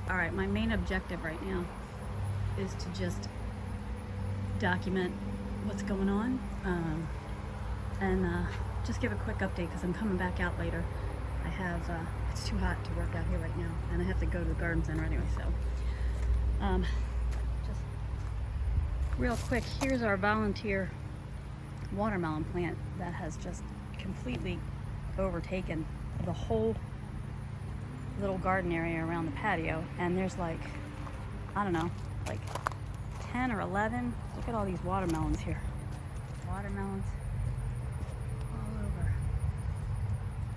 All right, my main objective right now is to just document what's going on and just give a quick update because I'm coming back out later. I have, it's too hot to work out here right now and I have to go to the garden center anyway, so just real quick, here's our volunteer watermelon plant that has just completely overtaken the whole little garden area around the patio, and there's like, I don't know, like 10 or 11. Look at all these watermelons here. Watermelons all over.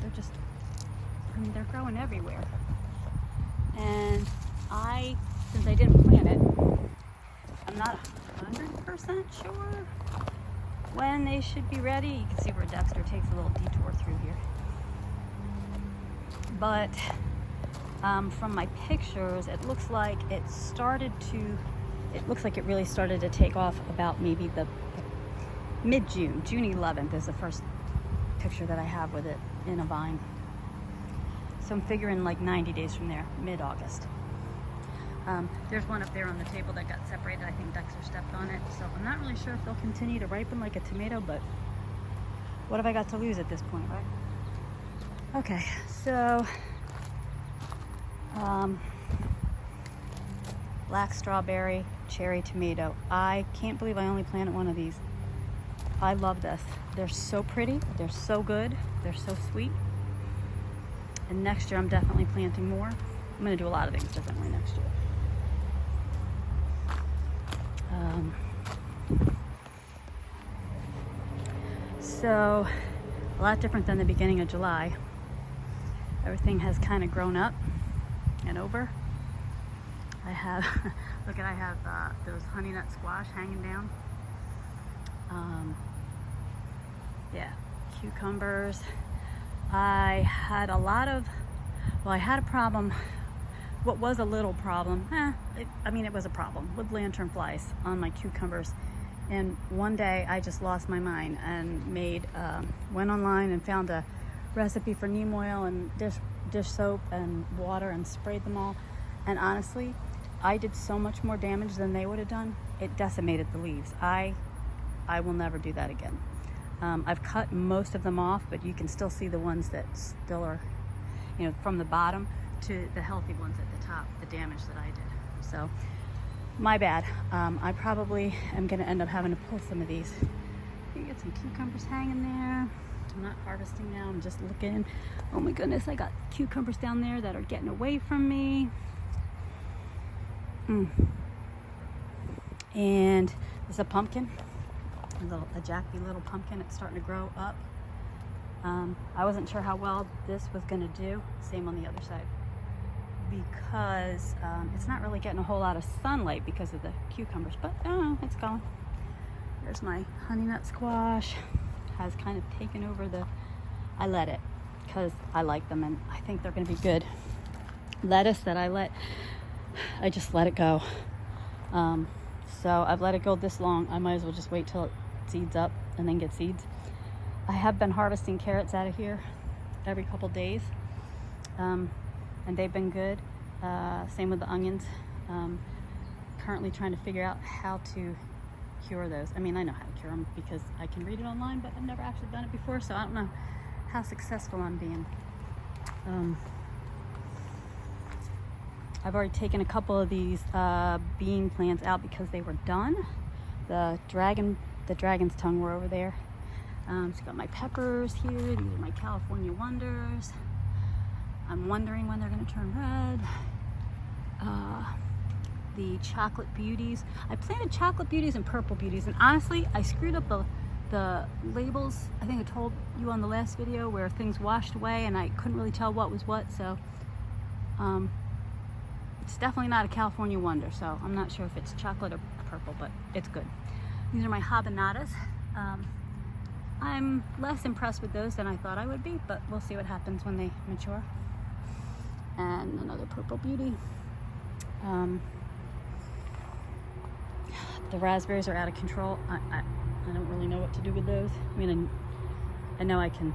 They're just, I mean, they're growing everywhere. And since I didn't plant it, I'm not 100% sure when they should be ready. You can see where Dexter takes a little detour through here. But from my pictures, it looks like it really started to take off about maybe the mid-June. June 11th is the first picture that I have with it in a vine. So I'm figuring like 90 days from there, mid-August. There's one up there on the table that got separated. I think Dexter stepped on it. So I'm not really sure if they'll continue to ripen like a tomato, but what have I got to lose at this point, right? Okay, so black strawberry, cherry tomato. I can't believe I only planted one of these. I love this. They're so pretty, they're so good, they're so sweet. And next year I'm definitely planting more. I'm gonna do a lot of things differently next year. So a lot different than the beginning of July. Everything has kind of grown up and over. I have, look at, I have those honey nut squash hanging down. Yeah, cucumbers. I had a lot of, well, I had a problem, what was a little problem, it was a problem with lantern flies on my cucumbers. And one day I just lost my mind and went online and found a recipe for neem oil and dish soap and water and sprayed them all. And honestly, I did so much more damage than they would have done. It decimated the leaves. I will never do that again. I've cut most of them off, but you can still see the ones that still are, you know, from the bottom to the healthy ones at the top, the damage that I did. So, my bad. I probably am gonna end up having to pull some of these. You get some cucumbers hanging there. I'm not harvesting now, I'm just looking. Oh my goodness, I got cucumbers down there that are getting away from me. And there's a pumpkin, a jackpea little pumpkin. It's starting to grow up. I wasn't sure how well this was gonna do. Same on the other side. Because it's not really getting a whole lot of sunlight because of the cucumbers, but I don't know, it's going. There's my honey nut squash. Has kind of taken over I let it because I like them and I think they're going to be good. Lettuce that I just let it go. So I've let it go this long. I might as well just wait till it seeds up and then get seeds. I have been harvesting carrots out of here every couple days, and they've been good. Same with the onions. Currently trying to figure out how to cure those. I mean, I know how to cure them because I can read it online, but I've never actually done it before, so I don't know how successful I'm being. I've already taken a couple of these bean plants out because they were done. The dragon's tongue were over there. So got my peppers here. These are my California Wonders. I'm wondering when they're going to turn red. The chocolate beauties. I planted chocolate beauties and purple beauties, and honestly, I screwed up the labels. I think I told you on the last video where things washed away and I couldn't really tell what was what, so it's definitely not a California Wonder, so I'm not sure if it's chocolate or purple, but it's good. These are my habanadas. I'm less impressed with those than I thought I would be, but we'll see what happens when they mature. And another purple beauty. The raspberries are out of control. I don't really know what to do with those. I mean, I know I can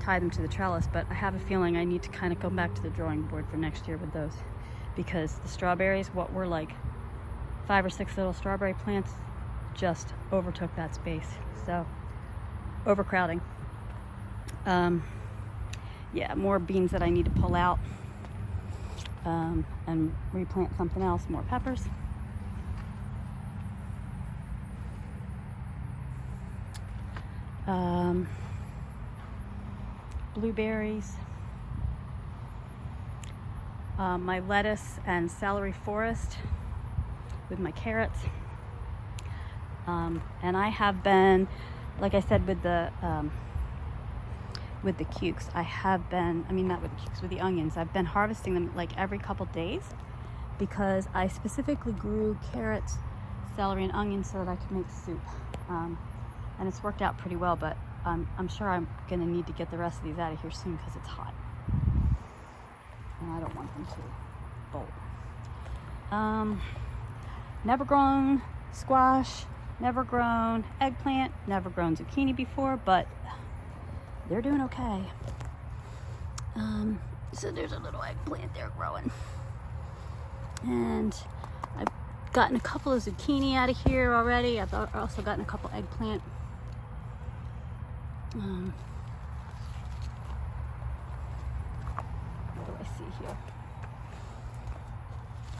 tie them to the trellis, but I have a feeling I need to kind of go back to the drawing board for next year with those, because the strawberries, what were like 5 or 6 little strawberry plants, just overtook that space. So overcrowding. Yeah, more beans that I need to pull out and replant something else. More peppers. Blueberries. My lettuce and celery forest with my carrots. And I have been, like I said, with the cukes, I have been, I mean not with the cukes, with the onions, I've been harvesting them like every couple days, because I specifically grew carrots, celery, and onions so that I could make soup. And it's worked out pretty well, but I'm sure I'm gonna need to get the rest of these out of here soon because it's hot. And I don't want them to bolt. Never grown squash, never grown eggplant, never grown zucchini before, but they're doing okay. So there's a little eggplant there growing. And I've gotten a couple of zucchini out of here already. I've also gotten a couple eggplant. What do I see here?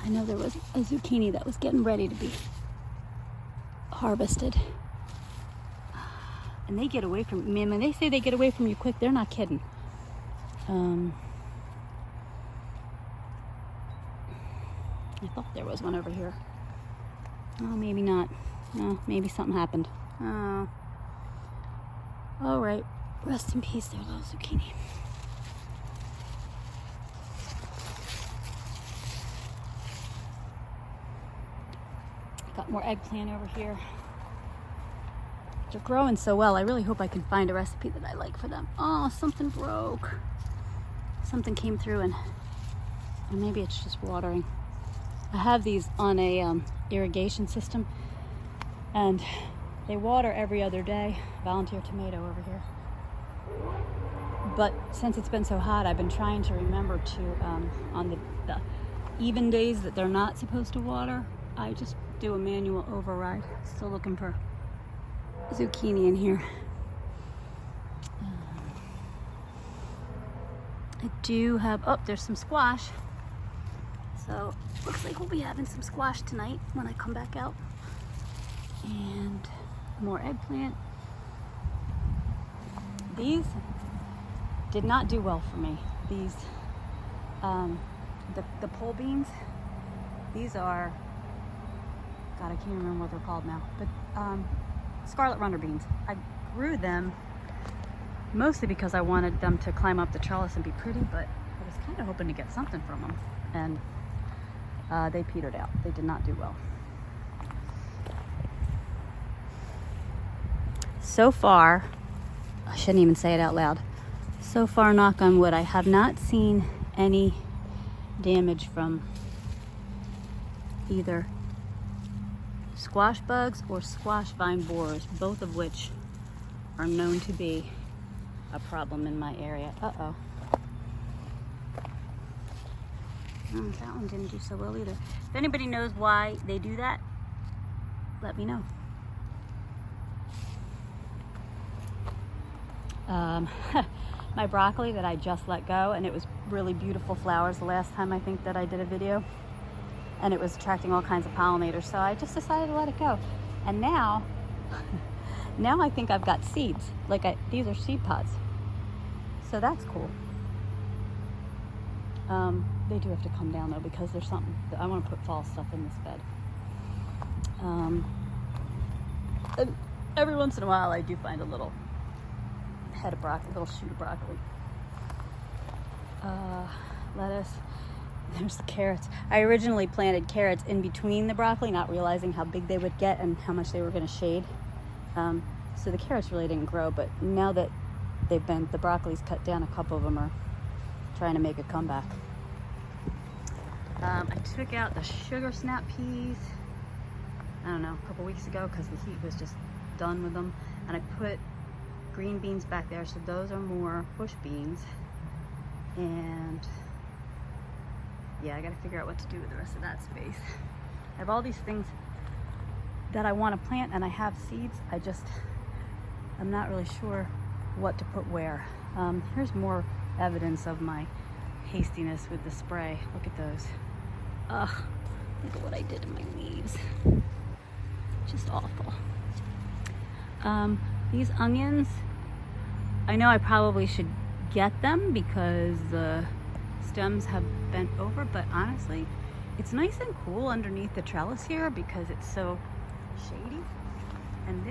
I know there was a zucchini that was getting ready to be harvested. And they get away from me. When they say they get away from you quick, they're not kidding. I thought there was one over here. Oh, maybe not. No, maybe something happened. Oh. All right. Rest in peace there, little zucchini. Got more eggplant over here. They're growing so well. I really hope I can find a recipe that I like for them. Oh, something broke. Something came through, and maybe it's just watering. I have these on a irrigation system, and they water every other day. Volunteer tomato over here. But since it's been so hot, I've been trying to remember to, on the even days that they're not supposed to water, I just do a manual override. Still looking for zucchini in here. I do have, oh, there's some squash. So looks like we'll be having some squash tonight when I come back out. And more eggplant. These did not do well for me. These, the pole beans, these are, God, I can't remember what they're called now, but scarlet runner beans. I grew them mostly because I wanted them to climb up the trellis and be pretty, but I was kind of hoping to get something from them, and they petered out. They did not do well. So far, I shouldn't even say it out loud. So far, knock on wood, I have not seen any damage from either squash bugs or squash vine borers, both of which are known to be a problem in my area. Uh-oh. That one didn't do so well either. If anybody knows why they do that, let me know. My broccoli that I just let go, and it was really beautiful flowers the last time I think that I did a video, and it was attracting all kinds of pollinators, so I just decided to let it go. And now I think I've got seeds. These are seed pods, so that's cool. They do have to come down though, because there's something I want to put fall stuff in this bed. And every once in a while I do find a little head of broccoli, little shoot of broccoli. Lettuce. There's the carrots. I originally planted carrots in between the broccoli, not realizing how big they would get and how much they were going to shade. So the carrots really didn't grow, but now that the broccoli's cut down, a couple of them are trying to make a comeback. I took out the sugar snap peas, I don't know, a couple weeks ago, because the heat was just done with them. And I put green beans back there, so those are more bush beans. And yeah, I gotta figure out what to do with the rest of that space. I have all these things that I want to plant, and I have seeds. I'm not really sure what to put where. Here's more evidence of my hastiness with the spray. Look at those. Ugh, look at what I did to my leaves. Just awful. These onions, I know I probably should get them because the stems have bent over, but honestly, it's nice and cool underneath the trellis here because it's so shady, and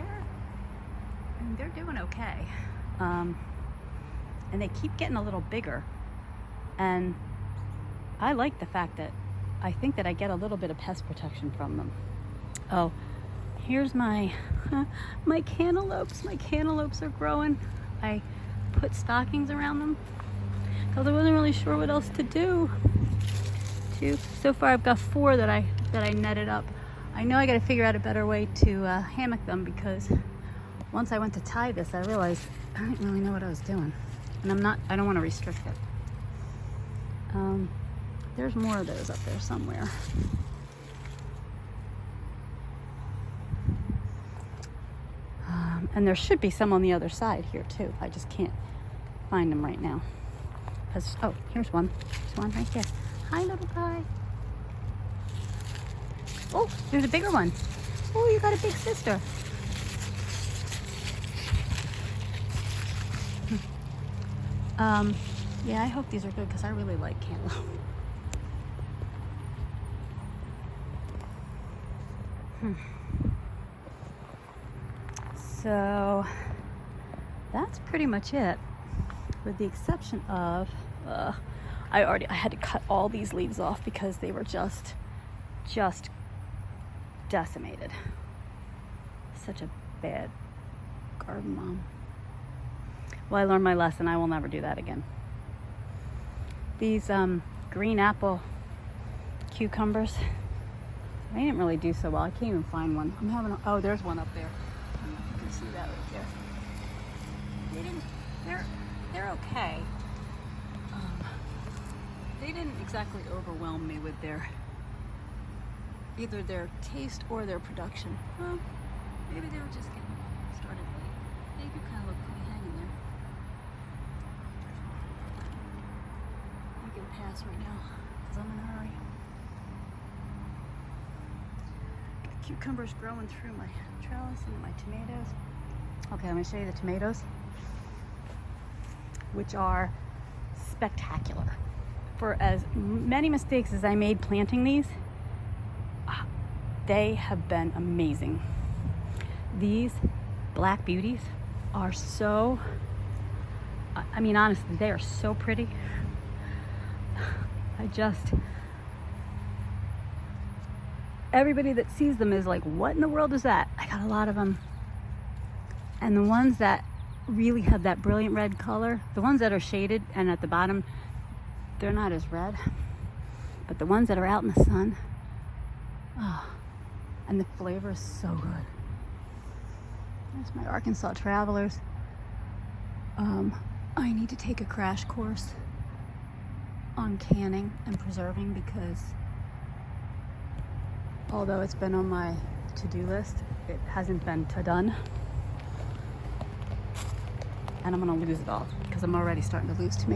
they're doing okay. And they keep getting a little bigger, and I like the fact that I think that I get a little bit of pest protection from them. Oh, here's my cantaloupes. My cantaloupes are growing. I put stockings around them because I wasn't really sure what else to do. So far I've got 4 that I netted up. I know I got to figure out a better way to hammock them, because once I went to tie this, I realized I didn't really know what I was doing, and I don't want to restrict it. There's more of those up there somewhere. And there should be some on the other side here too. I just can't find them right now. Oh, here's one. There's one right there. Hi, little guy. Oh, there's a bigger one. Oh, you got a big sister. Yeah, I hope these are good because I really like cantaloupe. So that's pretty much it, with the exception of I had to cut all these leaves off because they were just decimated. Such a bad garden mom. Well, I learned my lesson. I will never do that again. These green apple cucumbers, they didn't really do so well. I can't even find one. Oh, there's one up there. I don't know if you can see that right there. They're okay. They didn't exactly overwhelm me with either their taste or their production. Well, maybe they were just getting started late. They do kind of look pretty hanging there. I'm gonna pass right now because I'm in a hurry. Got cucumbers growing through my trellis and my tomatoes. Okay, I'm gonna show you the tomatoes, which are spectacular. For as many mistakes as I made planting these, they have been amazing. These black beauties are so, I mean, honestly, they are so pretty. Everybody that sees them is like, what in the world is that? I got a lot of them. And the ones that really have that brilliant red color, the ones that are shaded and at the bottom, they're not as red. But the ones that are out in the sun, and the flavor is so good. There's my Arkansas Travelers. I need to take a crash course on canning and preserving because although it's been on my to-do list, it hasn't been done. And I'm gonna lose it all because I'm already starting to lose tomatoes.